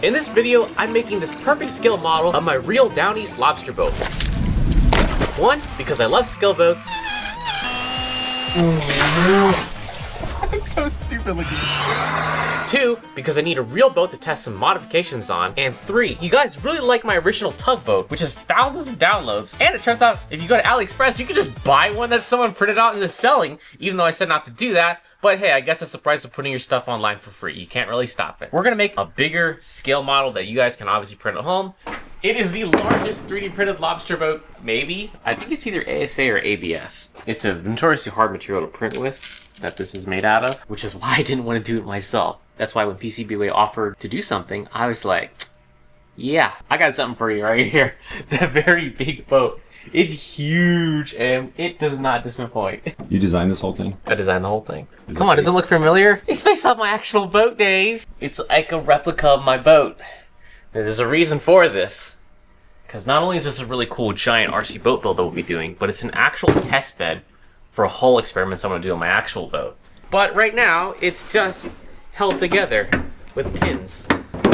In this video, I'm making this perfect scale model of my real Down East lobster boat. 1, because I love scale boats. It's so stupid looking. 2, because I need a real boat to test some modifications on. And 3, you guys really like my original tugboat, which has thousands of downloads. And it turns out, if you go to AliExpress, you can just buy one that someone printed out and is selling, even though I said not to do that. But hey, I guess that's the price of putting your stuff online for free. You can't really stop it. We're gonna make a bigger scale model that you guys can obviously print at home. It is the largest 3D printed lobster boat, maybe. I think it's either ASA or ABS. It's a notoriously hard material to print with, that this is made out of, which is why I didn't want to do it myself. That's why when PCBWay offered to do something, I was like, yeah, I got something for you right here. It's a very big boat. It's huge and it does not disappoint. You designed this whole thing? I designed the whole thing. Come on, does it look familiar? It's based off my actual boat, Dave. It's like a replica of my boat. And there's a reason for this. Because not only is this a really cool giant RC boat build that we'll be doing, but it's an actual test bed for a whole experiment I'm going to do on my actual boat. But right now, it's just held together with pins.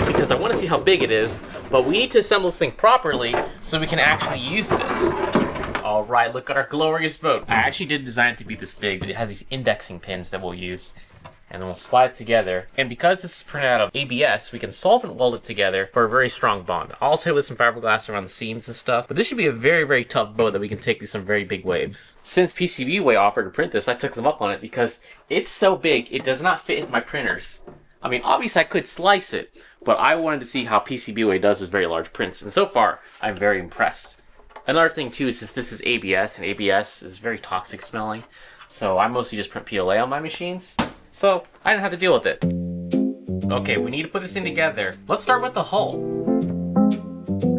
Because I want to see how big it is, but we need to assemble this thing properly so we can actually use this. Alright, look at our glorious boat. I actually did design it to be this big, but it has these indexing pins that we'll use. And then we'll slide it together. And because this is printed out of ABS, we can solvent weld it together for a very strong bond. I'll also hit it with some fiberglass around the seams and stuff. But this should be a very, very tough boat that we can take through some very big waves. Since PCBWay offered to print this, I took them up on it because it's so big, it does not fit into my printers. I mean, obviously I could slice it, but I wanted to see how PCBWay does with very large prints. And so far, I'm very impressed. Another thing too is this is ABS, and ABS is very toxic smelling. So I mostly just print PLA on my machines. So I didn't have to deal with it. Okay, we need to put this thing together. Let's start with the hull.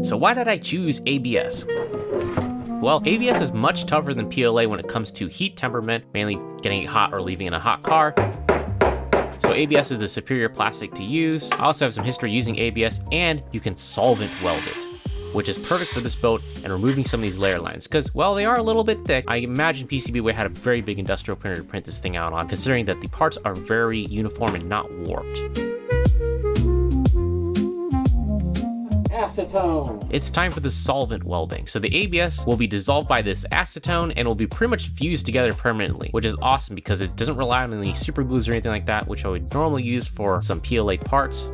So why did I choose ABS? Well, ABS is much tougher than PLA when it comes to heat temperament, mainly getting it hot or leaving in a hot car. So ABS is the superior plastic to use. I also have some history using ABS, and you can solvent weld it, which is perfect for this boat and removing some of these layer lines. Because, well, they are a little bit thick. I imagine PCBWay had a very big industrial printer to print this thing out on, considering that the parts are very uniform and not warped. Acetone! It's time for the solvent welding. So the ABS will be dissolved by this acetone and will be pretty much fused together permanently, which is awesome because it doesn't rely on any super glues or anything like that, which I would normally use for some PLA parts.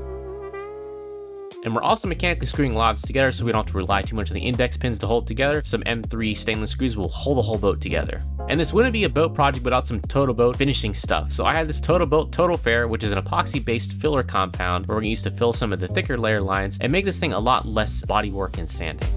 And we're also mechanically screwing a lot of this together so we don't have to rely too much on the index pins to hold together. Some M3 stainless screws will hold the whole boat together. And this wouldn't be a boat project without some Toto Boat finishing stuff. So I had this Toto Boat Toto Fair, which is an epoxy-based filler compound where we're going to use to fill some of the thicker layer lines and make this thing a lot less bodywork and sanding.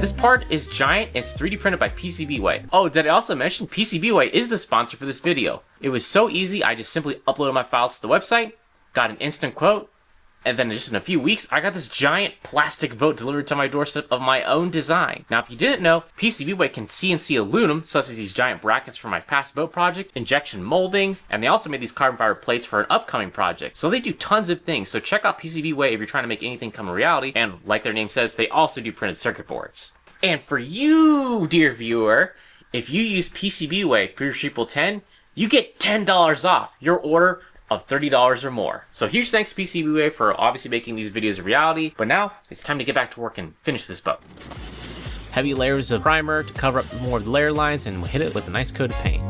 This part is giant, it's 3D printed by PCBWay. Oh, did I also mention PCBWay is the sponsor for this video? It was so easy, I just simply uploaded my files to the website, got an instant quote, and then just in a few weeks, I got this giant plastic boat delivered to my doorstep of my own design. Now, if you didn't know, PCBWay can CNC aluminum, such as these giant brackets for my past boat project, injection molding, and they also made these carbon fiber plates for an upcoming project. So they do tons of things, so check out PCBWay if you're trying to make anything come a reality, and like their name says, they also do printed circuit boards. And for you, dear viewer, if you use PCBWay Triple 10, you get $10 off your order of $30 or more. So huge thanks to PCBWay for obviously making these videos a reality, but now it's time to get back to work and finish this boat. Heavy layers of primer to cover up more of the layer lines, and we'll hit it with a nice coat of paint.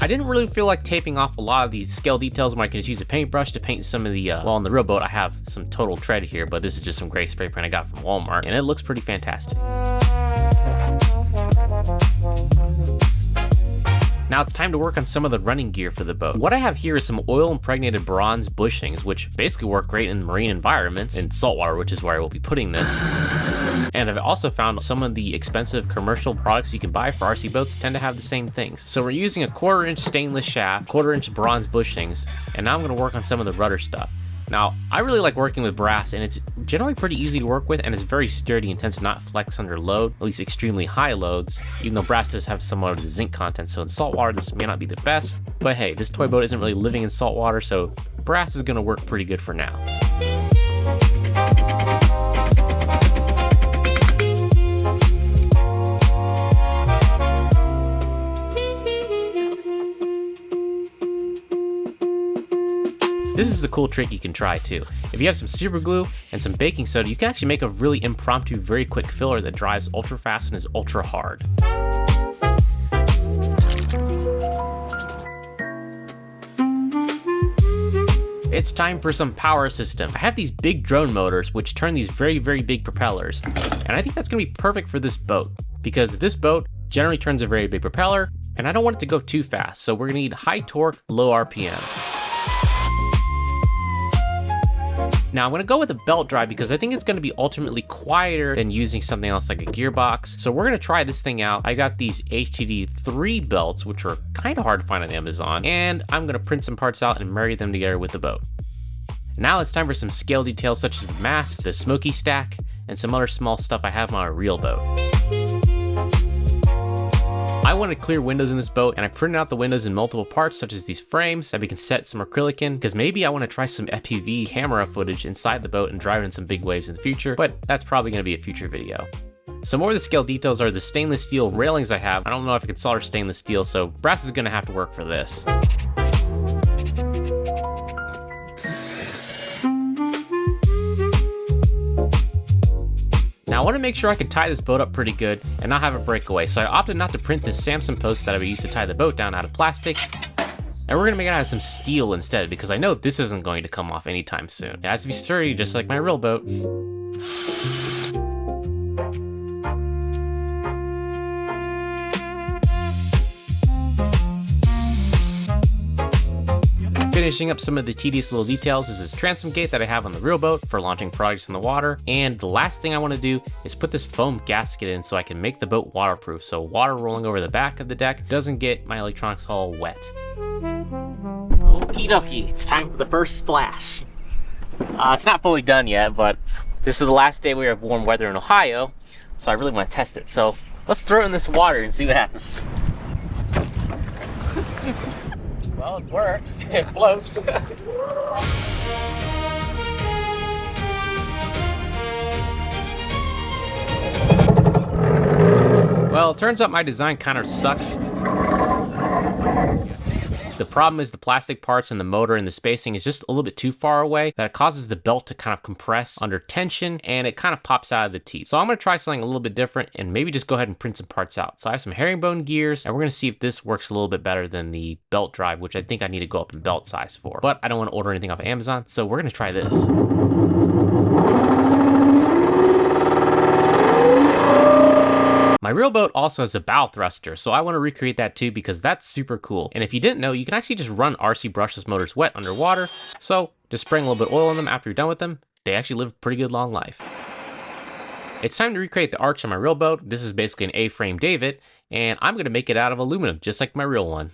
I didn't really feel like taping off a lot of these scale details when I could just use a paintbrush to paint some of the, well, on the real boat I have some Total Tread here, but this is just some gray spray paint I got from Walmart, and it looks pretty fantastic. Now it's time to work on some of the running gear for the boat. What I have here is some oil impregnated bronze bushings, which basically work great in marine environments, in saltwater, which is where I will be putting this. And I've also found some of the expensive commercial products you can buy for RC boats tend to have the same things. So we're using a 1/4 inch stainless shaft, 1/4 inch bronze bushings, and now I'm gonna work on some of the rudder stuff. Now, I really like working with brass, and it's generally pretty easy to work with, and it's very sturdy and tends to not flex under load, at least extremely high loads, even though brass does have somewhat of the zinc content, so in saltwater this may not be the best, but hey, this toy boat isn't really living in saltwater, so brass is going to work pretty good for now. cool trick you can try too. If you have some super glue and some baking soda, you can actually make a really impromptu, very quick filler that drives ultra fast and is ultra hard. It's time for some power system. I have these big drone motors which turn these very, very big propellers, and I think that's gonna be perfect for this boat, because this boat generally turns a very big propeller, and I don't want it to go too fast, so we're gonna need high torque, low RPM. Now I'm gonna go with a belt drive because I think it's gonna be ultimately quieter than using something else like a gearbox. So we're gonna try this thing out. I got these HTD3 belts, which were kind of hard to find on Amazon, and I'm gonna print some parts out and marry them together with the boat. Now it's time for some scale details such as the mast, the smoky stack, and some other small stuff I have on a real boat. I wanted clear windows in this boat, and I printed out the windows in multiple parts such as these frames that we can set some acrylic in, because maybe I want to try some FPV camera footage inside the boat and drive in some big waves in the future, but that's probably going to be a future video. Some more of the scale details are the stainless steel railings I have. I don't know if I can solder stainless steel, so brass is going to have to work for this. Now I want to make sure I can tie this boat up pretty good and not have it break away, so I opted not to print this Samson post that I would use to tie the boat down out of plastic, and we're going to make it out of some steel instead, because I know this isn't going to come off anytime soon. It has to be sturdy just like my real boat. Finishing up some of the tedious little details is this transom gate that I have on the real boat for launching projects in the water. And the last thing I want to do is put this foam gasket in so I can make the boat waterproof, so water rolling over the back of the deck doesn't get my electronics all wet. Okie dokie, it's time for the first splash. It's not fully done yet, but this is the last day we have warm weather in Ohio, so I really want to test it. So let's throw it in this water and see what happens. Well, it works. It floats. Well, it turns out my design kind of sucks. The problem is the plastic parts and the motor and the spacing is just a little bit too far away, that it causes the belt to kind of compress under tension, and it kind of pops out of the teeth. So I'm going to try something a little bit different and maybe just go ahead and print some parts out. So I have some herringbone gears, and we're going to see if this works a little bit better than the belt drive, which I think I need to go up in belt size for. But I don't want to order anything off of Amazon, so we're going to try this. My real boat also has a bow thruster, so I want to recreate that too because that's super cool. And if you didn't know, you can actually just run RC brushless motors wet underwater, so just spraying a little bit of oil in them after you're done with them, they actually live a pretty good long life. It's time to recreate the arch on my real boat. This is basically an A-frame davit, and I'm going to make it out of aluminum, just like my real one.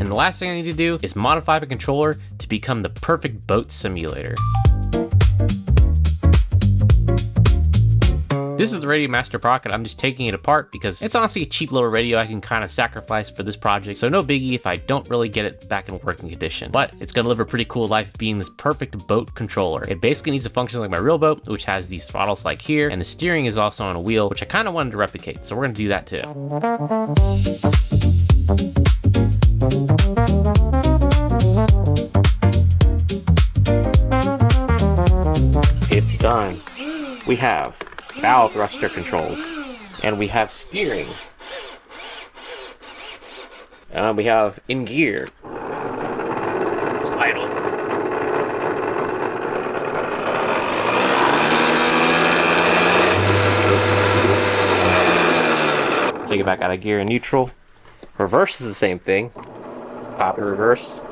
The last thing I need to do is modify the controller to become the perfect boat simulator. This is the Radio Master Pocket. I'm just taking it apart because it's honestly a cheap little radio I can kind of sacrifice for this project, so no biggie if I don't really get it back in working condition. But it's gonna live a pretty cool life being this perfect boat controller. It basically needs to function like my real boat, which has these throttles like here, and the steering is also on a wheel, which I kind of wanted to replicate, so we're gonna do that too. It's done. We have bow thruster controls, and we have steering. We have in gear. It's idle. Take it back out of gear and neutral. Reverse is the same thing. Pop and reverse.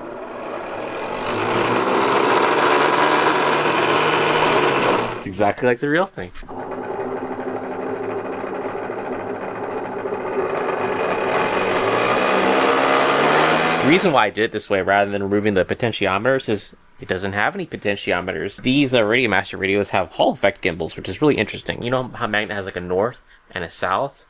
It's exactly like the real thing. The reason why I did it this way rather than removing the potentiometers is it doesn't have any potentiometers. These Radio Master radios have Hall effect gimbals, which is really interesting. You know how Magnet has like a north and a south?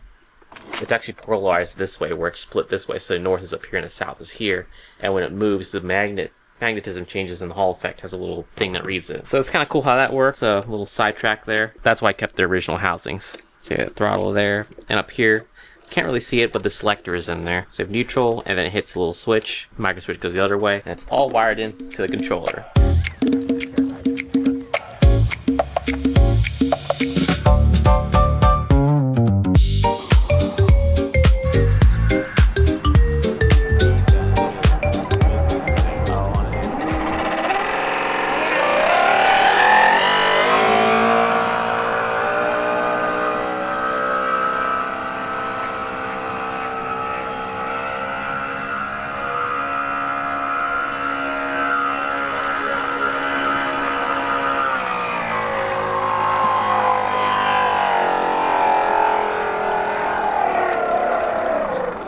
It's actually polarized this way, where it's split this way, so the north is up here and the south is here. And when it moves, the magnetism changes and the Hall effect has a little thing that reads it. So it's kind of cool how that works. A little sidetrack there. That's why I kept the original housings. See that throttle there, and up here, can't really see it, but the selector is in there. So you have neutral, and then it hits a little switch. Micro switch goes the other way, and it's all wired in to the controller.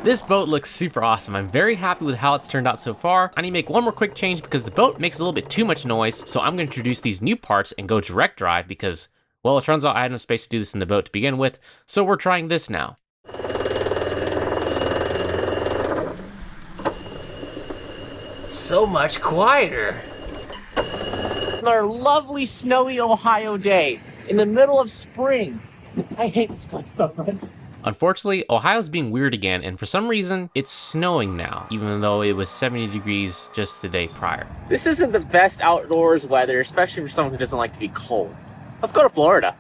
This boat looks super awesome. I'm very happy with how it's turned out so far. I need to make one more quick change because the boat makes a little bit too much noise, so I'm going to introduce these new parts and go direct drive because, well, it turns out I had enough space to do this in the boat to begin with, so we're trying this now. So much quieter. On our lovely snowy Ohio day in the middle of spring. I hate this place so much. Unfortunately, Ohio's being weird again, and for some reason, it's snowing now, even though it was 70 degrees just the day prior. This isn't the best outdoors weather, especially for someone who doesn't like to be cold. Let's go to Florida.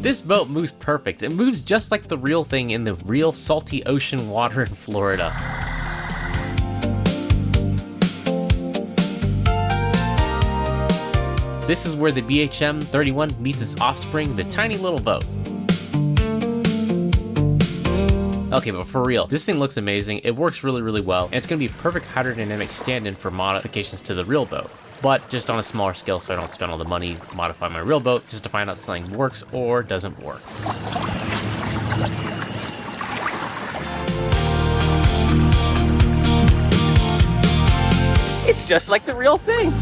This boat moves perfect. It moves just like the real thing in the real salty ocean water in Florida. This is where the BHM 31 meets its offspring, the tiny little boat. Okay, but for real, this thing looks amazing. It works really, really well, and it's going to be a perfect hydrodynamic stand-in for modifications to the real boat. But just on a smaller scale so I don't spend all the money modifying my real boat just to find out something works or doesn't work. It's just like the real thing.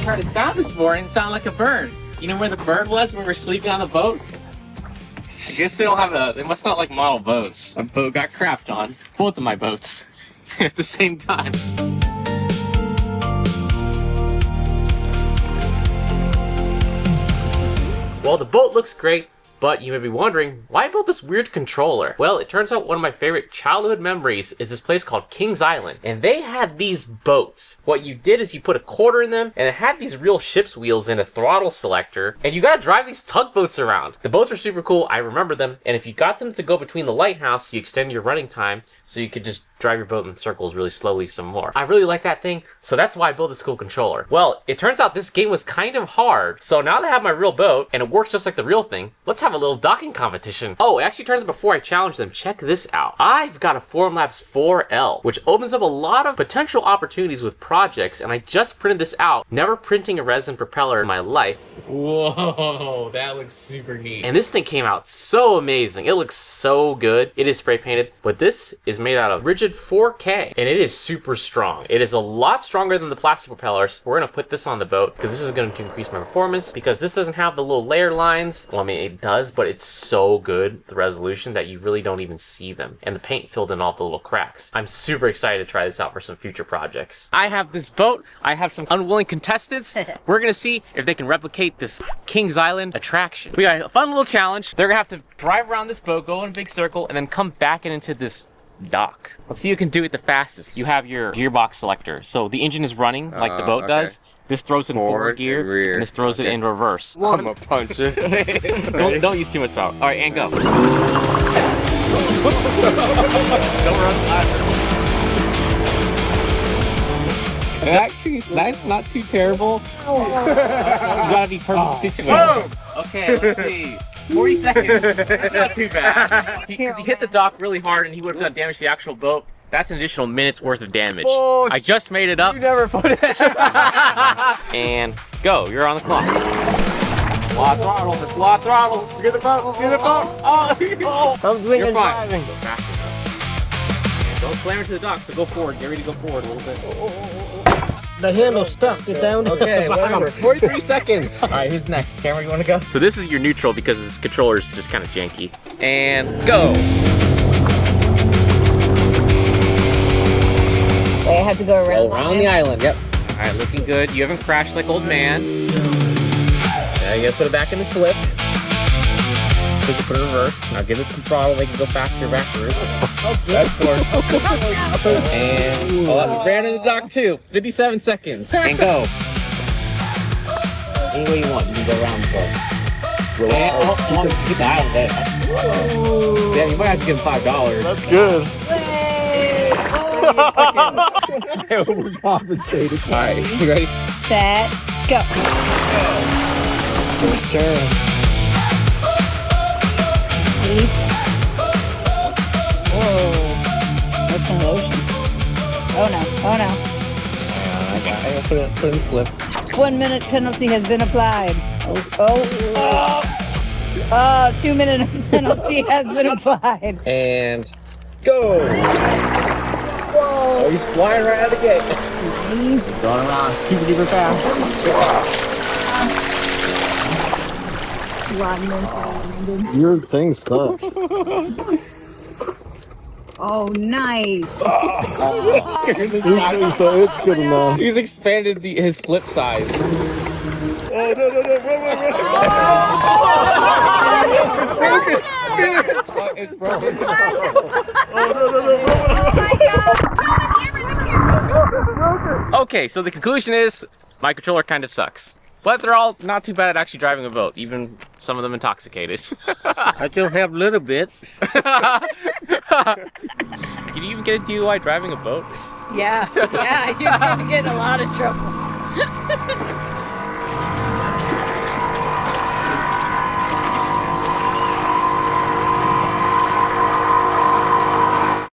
Heard a sound this morning. It sounded like a bird. You know where the bird was when we were sleeping on the boat? I guess they don't have they must not like model boats. My boat got crapped on. Both of my boats. At the same time. Well, the boat looks great, but you may be wondering, why build this weird controller? Well, it turns out one of my favorite childhood memories is this place called Kings Island, and they had these boats. What you did is you put a quarter in them, and it had these real ship's wheels and a throttle selector, and you gotta drive these tugboats around. The boats are super cool, I remember them, and if you got them to go between the lighthouse, you extend your running time, so you could just drive your boat in circles really slowly some more. I really like that thing, so that's why I built this cool controller. Well, it turns out this game was kind of hard, so now that I have my real boat, and it works just like the real thing, let's have a little docking competition. Oh, it actually turns out before I challenge them, check this out. I've got a Formlabs 4L, which opens up a lot of potential opportunities with projects, and I just printed this out. Never printing a resin propeller in my life. Whoa, that looks super neat. And this thing came out so amazing. It looks so good. It is spray painted, but this is made out of rigid 4K, and it is super strong. It is a lot stronger than the plastic propellers. We're gonna put this on the boat because this is going to increase my performance because this doesn't have the little layer lines. Well, I mean, it does, but it's so good, the resolution, that you really don't even see them. And the paint filled in all the little cracks. I'm super excited to try this out for some future projects. I have this boat. I have some unwilling contestants. We're gonna see if they can replicate this Kings Island attraction. We got a fun little challenge. They're gonna have to drive around this boat, go in a big circle, and then come back into this dock. Let's see who can do it the fastest. You have your gearbox selector. So the engine is running like the boat does. This throws it in forward gear, rear. and this throws it in reverse. I'm gonna punch this. don't use too much power. All right, and go. Don't run flat. Actually, that's not too terrible. You gotta be perfect situation. Okay, let's see. 40 seconds. That's not too bad. Because he hit the dock really hard and he would have done damage to the actual boat. That's an additional minute's worth of damage. Oh, I just made it up. You never put it. And go. You're on the clock. Lot throttle. It's lot throttle. Let's get the boat. Let's get the boat. Oh, you're fine. Go faster. Don't slam into the dock, so go forward. Get ready to go forward a little bit. The handle's stuck. Get down. Okay, whatever. 43 seconds. All right, who's next? Cameron, you want to go? So this is your neutral because this controller is just kind of janky. And go. I have to go around the island. Yep. All right, looking good. You haven't crashed like old man. Now you gotta put it back in the slip. So you can put it in reverse. Now give it some throttle. They can go faster backwards. That's forward. And we ran in the dock too. 57 seconds. And go. Any way you want. You can go around the boat. Keep the island there. Yeah, you might have to give him $5. That's good. Overcompensated. All right, you ready? Set, go. First turn. Whoa. What's in the ocean? Oh no, oh no. I gotta put it in the slip. 1 minute penalty has been applied. Oh. 2 minute penalty has been applied. And go! Whoa! Oh, he's flying right out of the gate. He's going around super duper fast. Your thing sucks. Oh, nice. So it's good enough. He's expanded his slip size. Oh, no. It's broken. Okay, so the conclusion is my controller kind of sucks. But they're all not too bad at actually driving a boat, even some of them intoxicated. I still have a little bit. Can you even get a DUI driving a boat? Yeah, you're gonna get in a lot of trouble.